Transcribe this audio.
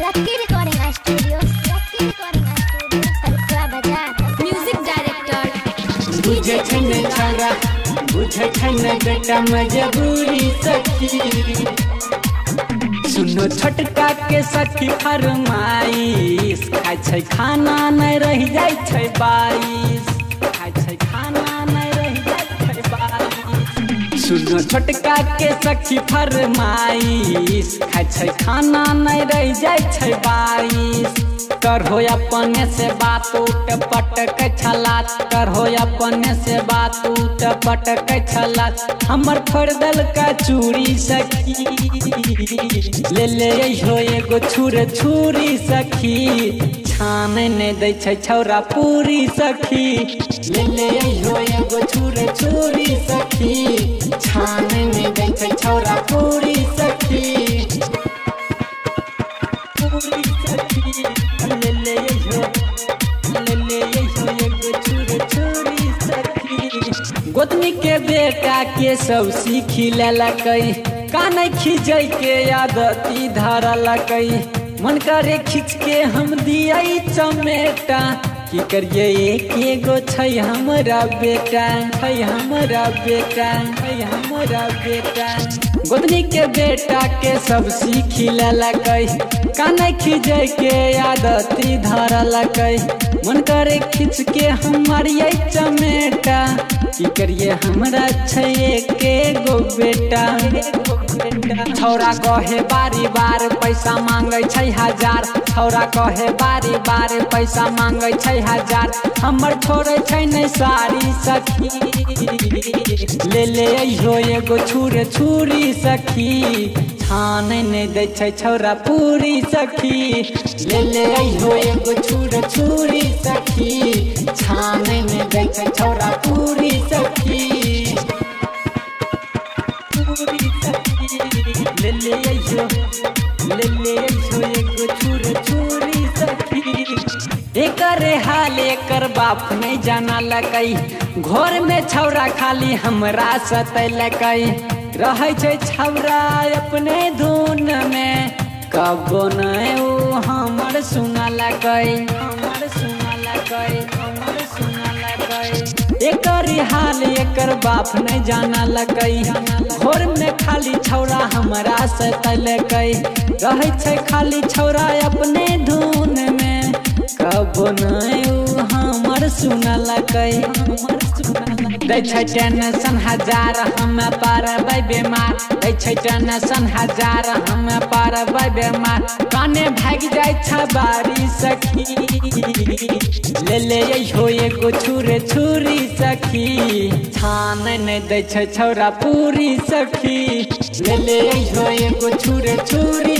Lucky recording studio सरुआ बाजार। Music director बुझे छन छौरा बुझे छन बेटा मजबूरी सखी। सुनो छोटका के सखी फरमाइश खाय छै खाना नहीं रह जाय छै बारिश खाय छै खाना नहीं रह जाय छै बारिश। सुनो छोटका के सखी फरमाइश खाय छै खाना नहीं रह जाय छै बारिश। करहो अपने से बात उठ पटक छलात करहो अपने से बात उठ पटक छलात। हमर खरीदल का चूड़ी सखी ले ले हो एगो छुरी सखी। छान नहीं दै छै छौरा पूरी सखी ले ले हो एगो छुरी सखी। छान नहीं दै छै छौरा पूरी सखी पूरी सखी। ले ले हो एगो छुरी सखी। गोतनी के बेटा के सब सीखी लेलकै कान खींचे के आदती धरलकै। मन करे खींच के हम दिया चमेटा की करिए एक एगो छै हमरा बेटा छै हमरा बेटा छै हमरा बेटा। गोतनी के बेटा के सब सीखी लेलकै कान खींचे के आदती धरलकै। मन करे खींच के हमारे चमेटा की करिए हमरा छै एक एगो बेटा। छौरा कहे बारी बार पैसा मांगे छै 1000 छौरा कहे बारी बार पैसा मांगे छै 1000। हमर छोड़े छै नहीं सारी सखी ले ले हो एगो छुरी सखी। छान नहीं दै छै छौरा पूरी सखी ले ले हो एगो छुरी सखी। छान नहीं दै छै छौरा पूरी सखी पूरी सखी। ले ले हो एगो छुरी सखी। एकर हाल एकर बाप नहीं जाना लकै घर में छौरा खाली हमरा सतैलकै। रहे छै छौरा अपने धुन में कबो नहीं उ हमर सुनलकै हमर सुनलकै हमर सुनलकै। एकर हाल एकर बाप नहीं जाना लकै घर में खाली छौरा हमरा सतैलकै। रहे छै खाली छौरा अपने धुन में कबो नहीं उ हमर सुनलकै हमर सुनलकै। दै छै टेंशन 1000 हम पारबै बीमार दै छै टेंशन 1000 हम पारबै बीमार। काने भाग जाय छै बारी सखी ले ले हो एगो छुरी सखी। छान नहीं दै छै छौरा पूरी सखी ले ले हो एगो छुरी